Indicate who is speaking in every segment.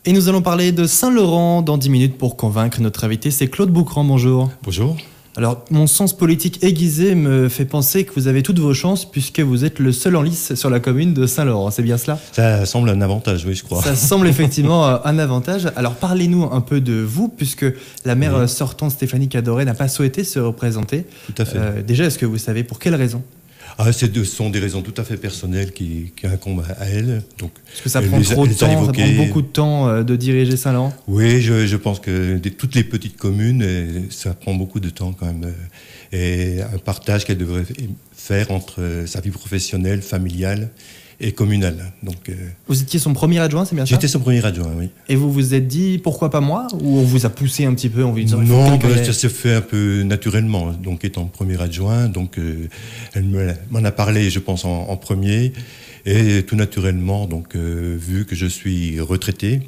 Speaker 1: Et nous allons parler de Saint-Laurent dans 10 minutes pour convaincre notre invité, c'est Claude Boucran, bonjour.
Speaker 2: Bonjour.
Speaker 1: Alors, mon sens politique aiguisé me fait penser que vous avez toutes vos chances puisque vous êtes le seul en lice sur la commune de Saint-Laurent, c'est bien cela ?
Speaker 2: Ça semble un avantage, oui, je crois.
Speaker 1: Ça semble effectivement un avantage. Alors, parlez-nous un peu de vous, puisque la maire sortante Stéphanie Cadoré n'a pas souhaité se représenter.
Speaker 2: Tout à fait.
Speaker 1: Déjà, est-ce que vous savez pour quelles raisons ?
Speaker 2: Ce sont des raisons tout à fait personnelles qui incombent à elle. Donc,
Speaker 1: est-ce que ça prend trop de temps, ça prend beaucoup de temps de diriger Saint-Laurent ?
Speaker 2: Oui, je pense que toutes les petites communes, ça prend beaucoup de temps quand même. Et un partage qu'elle devrait faire entre sa vie professionnelle, familiale et communale. Donc,
Speaker 1: vous étiez son premier adjoint, c'est bien ça ?
Speaker 2: J'étais son premier adjoint, oui.
Speaker 1: Et vous vous êtes dit, pourquoi pas moi ? Ou on vous a poussé un petit peu en vous disant...
Speaker 2: Non, ça se fait un peu naturellement. Donc, étant premier adjoint, donc, elle m'en a parlé, je pense, en premier. Et tout naturellement, donc, vu que je suis retraité,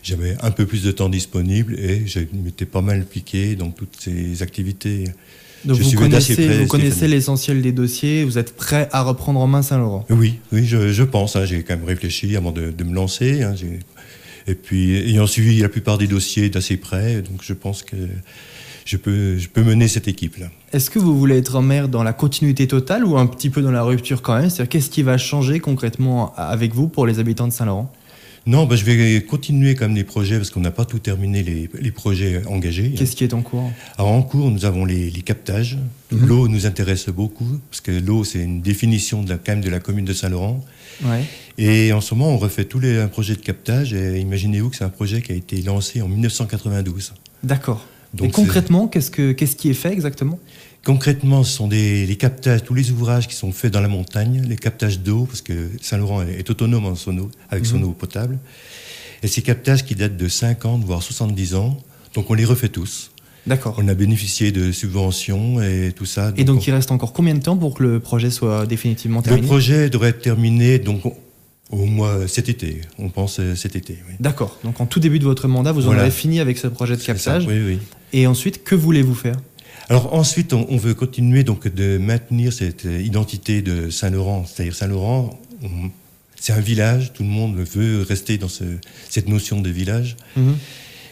Speaker 2: j'avais un peu plus de temps disponible et je m'étais pas mal impliqué dans toutes ces activités.
Speaker 1: Donc vous connaissez l'essentiel des dossiers, vous êtes prêt à reprendre en main Saint-Laurent ?
Speaker 2: Oui, je pense. J'ai quand même réfléchi avant de me lancer. Et puis, ayant suivi la plupart des dossiers d'assez près, donc je pense que je peux mener cette équipe-là.
Speaker 1: Est-ce que vous voulez être maire dans la continuité totale ou un petit peu dans la rupture quand même ? C'est-à-dire, qu'est-ce qui va changer concrètement avec vous pour les habitants de Saint-Laurent ?
Speaker 2: Non, je vais continuer quand même les projets parce qu'on n'a pas tout terminé les projets engagés.
Speaker 1: Qu'est-ce qui est en cours ?
Speaker 2: Alors en cours, nous avons les captages. L'eau nous intéresse beaucoup parce que l'eau, c'est une définition quand même de la commune de Saint-Laurent.
Speaker 1: Ouais.
Speaker 2: Et en ce moment, on refait un projet de captage. Et imaginez-vous que c'est un projet qui a été lancé en 1992.
Speaker 1: D'accord. Donc, et concrètement, qu'est-ce qui est fait exactement ?
Speaker 2: Concrètement, ce sont les captages, tous les ouvrages qui sont faits dans la montagne, les captages d'eau, parce que Saint-Laurent est autonome en son eau, avec son eau potable. Et ces captages qui datent de 50, voire 70 ans, donc on les refait tous.
Speaker 1: D'accord.
Speaker 2: On a bénéficié de subventions et tout ça.
Speaker 1: Et donc il reste encore combien de temps pour que le projet soit définitivement terminé ?
Speaker 2: Le projet devrait être terminé donc, au mois cet été, on pense cet été. Oui.
Speaker 1: D'accord, donc en tout début de votre mandat, vous en avez fini avec ce projet de captage.
Speaker 2: Oui.
Speaker 1: Et ensuite, que voulez-vous faire ?
Speaker 2: Alors ensuite, on veut continuer donc de maintenir cette identité de Saint-Laurent. C'est-à-dire Saint-Laurent, c'est un village, tout le monde veut rester dans cette notion de village.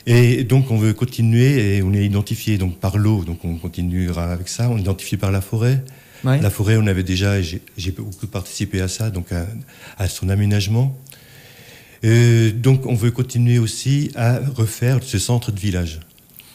Speaker 2: Et donc on veut continuer et on est identifié donc par l'eau, donc on continuera avec ça. On est identifié par la forêt. Ouais. La forêt, on avait déjà, j'ai beaucoup participé à ça, donc à son aménagement. Donc on veut continuer aussi à refaire ce centre de village.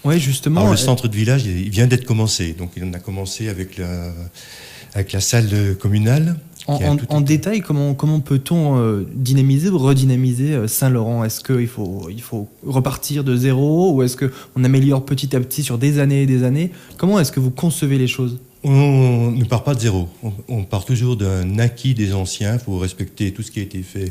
Speaker 1: Oui, justement.
Speaker 2: Alors, le centre de village, il vient d'être commencé. Donc, il en a commencé avec la salle communale.
Speaker 1: En détail, comment peut-on dynamiser ou redynamiser Saint-Laurent ? Est-ce qu'il faut repartir de zéro ou est-ce qu'on améliore petit à petit sur des années et des années ? Comment est-ce que vous concevez les choses ?
Speaker 2: On ne part pas de zéro. On part toujours d'un acquis des anciens. Il faut respecter tout ce qui a été fait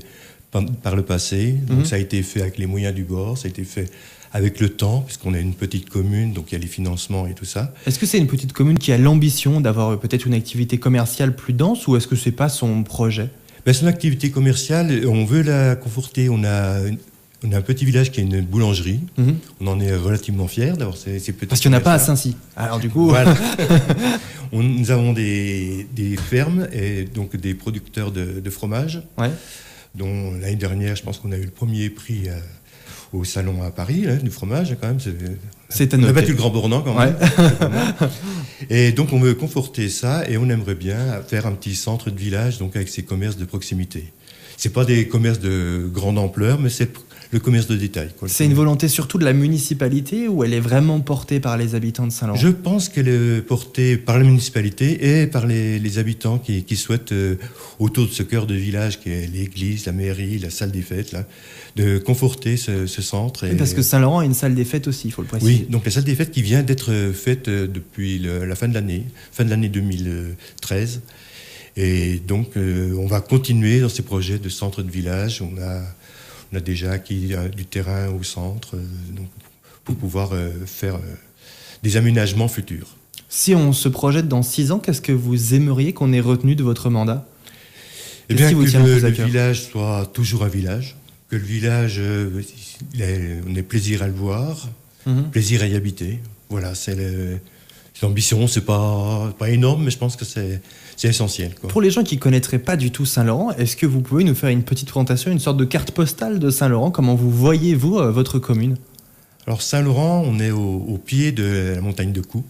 Speaker 2: par le passé. Donc, ça a été fait avec les moyens du bord, ça a été fait avec le temps, puisqu'on est une petite commune, donc il y a les financements et tout ça.
Speaker 1: Est-ce que c'est une petite commune qui a l'ambition d'avoir peut-être une activité commerciale plus dense, ou est-ce que c'est pas son projet ?
Speaker 2: Son activité commerciale, on veut la conforter. On a un petit village qui a une boulangerie. On en est relativement fiers d'avoir ces petits.
Speaker 1: Parce qu'il n'y en a pas à Saint-Cy. Alors du coup...
Speaker 2: Voilà. Nous avons des fermes et donc des producteurs de fromage, dont l'année dernière, je pense qu'on a eu le premier prix au salon à Paris, du fromage, quand même.
Speaker 1: C'est à
Speaker 2: noter. On a battu le Grand Bornand, quand même. Et donc, on veut conforter ça, et on aimerait bien faire un petit centre de village, donc avec ces commerces de proximité. C'est pas des commerces de grande ampleur, mais c'est le commerce de détail.
Speaker 1: C'est une volonté surtout de la municipalité, ou elle est vraiment portée par les habitants de Saint-Laurent ?
Speaker 2: Je pense qu'elle est portée par la municipalité et par les habitants qui souhaitent, autour de ce cœur de village qui est l'église, la mairie, la salle des fêtes, là, de conforter ce centre.
Speaker 1: Oui, parce que Saint-Laurent a une salle des fêtes aussi, il faut le préciser.
Speaker 2: Oui, donc la salle des fêtes qui vient d'être faite depuis la fin de l'année 2013. Et donc, on va continuer dans ces projets de centre de village. On a déjà acquis du terrain au centre donc, pour pouvoir faire des aménagements futurs.
Speaker 1: Si on se projette dans 6 ans, qu'est-ce que vous aimeriez qu'on ait retenu de votre mandat ?
Speaker 2: Eh bien, que le village soit toujours un village, que le village, on ait plaisir à le voir, plaisir à y habiter. Voilà, c'est ambitions, c'est pas énorme, mais je pense que c'est essentiel, quoi.
Speaker 1: Pour les gens qui ne connaîtraient pas du tout Saint-Laurent, est-ce que vous pouvez nous faire une petite présentation, une sorte de carte postale de Saint-Laurent? Comment vous voyez, vous, votre commune?
Speaker 2: Alors Saint-Laurent, on est au pied de la montagne de Coux.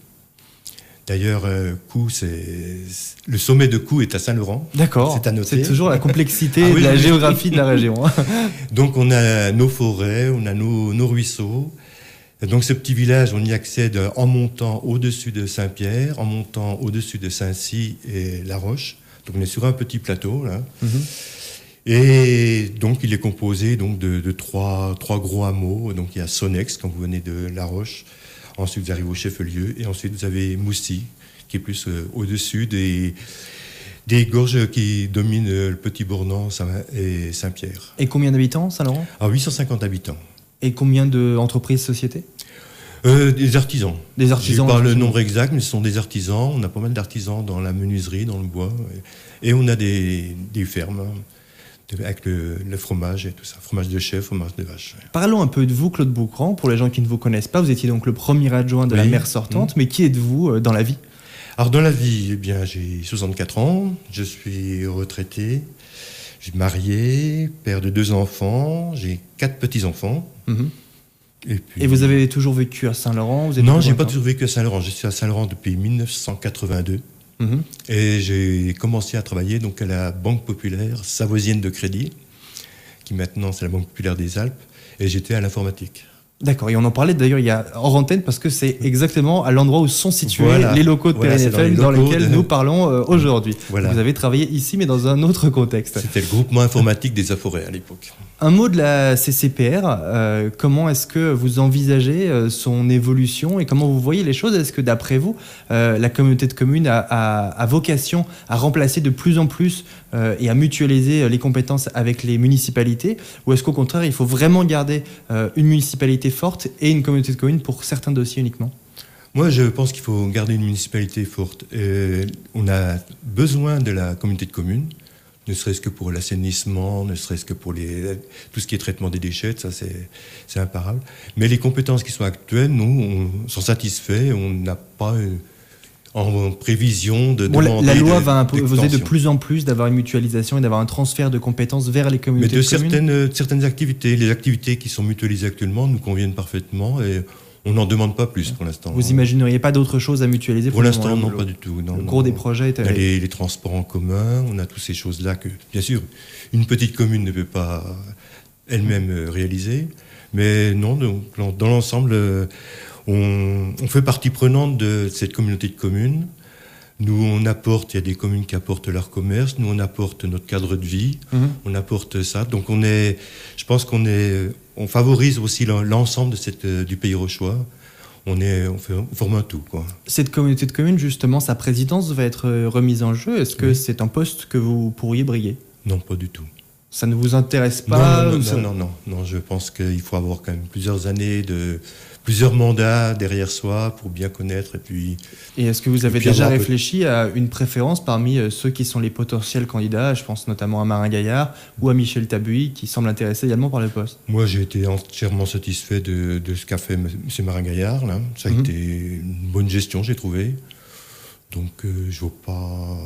Speaker 2: D'ailleurs, Coux, le sommet de Coux est à Saint-Laurent.
Speaker 1: D'accord,
Speaker 2: c'est à noter.
Speaker 1: C'est toujours la complexité de la géographie de la région.
Speaker 2: Donc on a nos forêts, on a nos ruisseaux. Donc ce petit village, on y accède en montant au-dessus de Saint-Pierre, en montant au-dessus de Saint-Cy et La Roche. Donc on est sur un petit plateau, là. Et donc il est composé donc, de trois gros hameaux. Donc il y a Sonnex, quand vous venez de La Roche. Ensuite vous arrivez au Chef-Lieu. Et ensuite vous avez Moussy, qui est plus au-dessus des gorges qui dominent le Petit Bournan et Saint-Pierre.
Speaker 1: Et combien d'habitants, Saint-Laurent?
Speaker 2: 850 habitants.
Speaker 1: Et combien d'entreprises, sociétés?
Speaker 2: Des artisans.
Speaker 1: Des artisans.
Speaker 2: Je n'ai pas le nombre exact, mais ce sont des artisans. On a pas mal d'artisans dans la menuiserie, dans le bois. Et on a des fermes avec le fromage et tout ça. Fromage de chèvre, fromage de vache.
Speaker 1: Parlons un peu de vous, Claude Boucran. Pour les gens qui ne vous connaissent pas, vous étiez donc le premier adjoint de la maire sortante. Mais qui êtes-vous dans la vie?
Speaker 2: Alors dans la vie, eh bien, j'ai 64 ans. Je suis retraité. Je suis marié, père de 2 enfants. J'ai 4 petits-enfants.
Speaker 1: Et vous avez toujours vécu à Saint-Laurent?
Speaker 2: Non, je n'ai pas toujours vécu à Saint-Laurent. Je suis à Saint-Laurent depuis 1982. Et j'ai commencé à travailler donc, à la Banque Populaire Savoisienne de Crédit, qui maintenant c'est la Banque Populaire des Alpes, et j'étais à l'informatique.
Speaker 1: D'accord, et on en parlait d'ailleurs il y a hors antenne parce que c'est exactement à l'endroit où sont situés les locaux de Périne FM dans lesquels nous parlons aujourd'hui. Voilà. Vous avez travaillé ici mais dans un autre contexte.
Speaker 2: C'était le groupement informatique des Aforêts à l'époque.
Speaker 1: Un mot de la CCPR, comment est-ce que vous envisagez son évolution et comment vous voyez les choses? Est-ce que d'après vous, la communauté de communes a vocation à remplacer de plus en plus et à mutualiser les compétences avec les municipalités? Ou est-ce qu'au contraire, il faut vraiment garder une municipalité forte et une communauté de communes pour certains dossiers uniquement?
Speaker 2: Moi, je pense qu'il faut garder une municipalité forte. On a besoin de la communauté de communes, ne serait-ce que pour l'assainissement, ne serait-ce que pour tout ce qui est traitement des déchets, ça c'est imparable. Mais les compétences qui sont actuelles, nous, on sont satisfaits, on n'a pas en prévision de demander
Speaker 1: la loi va imposer de plus en plus d'avoir une mutualisation et d'avoir un transfert de compétences vers les communautés de communes.
Speaker 2: Mais de certaines activités, les activités qui sont mutualisées actuellement nous conviennent parfaitement et on n'en demande pas plus pour l'instant.
Speaker 1: Vous imagineriez pas d'autre chose à mutualiser
Speaker 2: pour l'instant? Non, pas du tout.
Speaker 1: Le gros des projets est...
Speaker 2: On a les transports en commun, on a toutes ces choses-là que, bien sûr, une petite commune ne peut pas elle-même réaliser. Mais non, donc, dans l'ensemble, on fait partie prenante de cette communauté de communes. Nous, on apporte, il y a des communes qui apportent leur commerce, nous, on apporte notre cadre de vie, on apporte ça. Donc, je pense on favorise aussi l'ensemble du Pays Rochois. On forme un tout, quoi.
Speaker 1: Cette communauté de communes, justement, sa présidence va être remise en jeu. Est-ce que c'est un poste que vous pourriez briguer?
Speaker 2: Non, pas du tout.
Speaker 1: Ça ne vous intéresse pas?
Speaker 2: Non, je pense qu'il faut avoir quand même plusieurs années plusieurs mandats derrière soi pour bien connaître.
Speaker 1: Et est-ce que vous avez déjà réfléchi à une préférence parmi ceux qui sont les potentiels candidats? Je pense notamment à Marin Gaillard ou à Michel Tabuy, qui semble intéressé également par le poste.
Speaker 2: Moi, j'ai été entièrement satisfait de ce qu'a fait M. Marin Gaillard. Là. Ça a été une bonne gestion, j'ai trouvé. Donc, je ne vois pas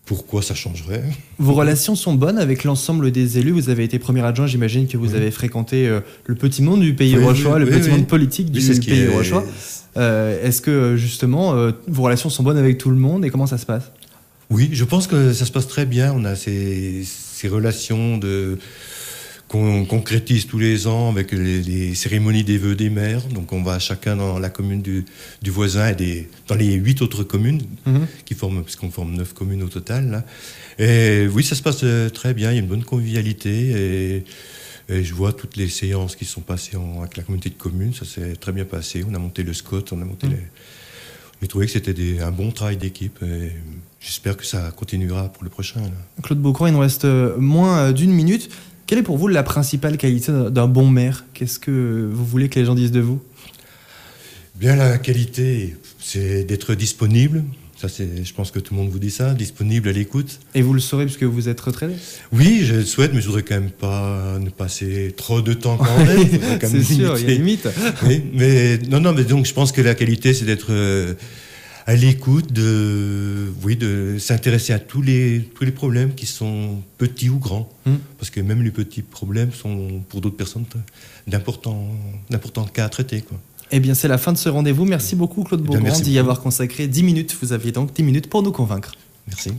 Speaker 2: pourquoi ça changerait.
Speaker 1: Vos relations sont bonnes avec l'ensemble des élus. Vous avez été premier adjoint, j'imagine que vous avez fréquenté le petit monde du Pays Rochois, le petit monde politique du Pays Rochois. Est-ce que justement vos relations sont bonnes avec tout le monde et comment ça se passe?
Speaker 2: Oui, je pense que ça se passe très bien. On a ces relations qu'on concrétise tous les ans avec les cérémonies des vœux des maires. Donc on va chacun dans la commune du voisin et dans les 8 autres communes puisqu'on forme 9 communes au total. Là. Et oui, ça se passe très bien, il y a une bonne convivialité et je vois toutes les séances qui sont passées avec la communauté de communes, ça s'est très bien passé. On a monté le SCOT, on a monté j'ai trouvé que c'était un bon travail d'équipe et j'espère que ça continuera pour le prochain. Là.
Speaker 1: Claude Boucran, il nous reste moins d'1 minute. Quelle est pour vous la principale qualité d'un bon maire? Qu'est-ce que vous voulez que les gens disent de vous?
Speaker 2: Bien, la qualité, c'est d'être disponible. Ça, je pense que tout le monde vous dit ça, disponible à l'écoute.
Speaker 1: Et vous le saurez puisque vous êtes retraité?
Speaker 2: Oui, je le souhaite, mais je voudrais quand même pas ne passer trop de temps quand même.
Speaker 1: C'est sûr, il y a une limite.
Speaker 2: Oui, mais donc je pense que la qualité, c'est d'être à l'écoute, de s'intéresser à tous les problèmes qui sont petits ou grands. Parce que même les petits problèmes sont, pour d'autres personnes, d'importants cas à traiter, quoi.
Speaker 1: Eh bien, c'est la fin de ce rendez-vous. Merci beaucoup, Claude Beaugrand, d'y avoir consacré 10 minutes. Vous aviez donc 10 minutes pour nous convaincre.
Speaker 2: Merci.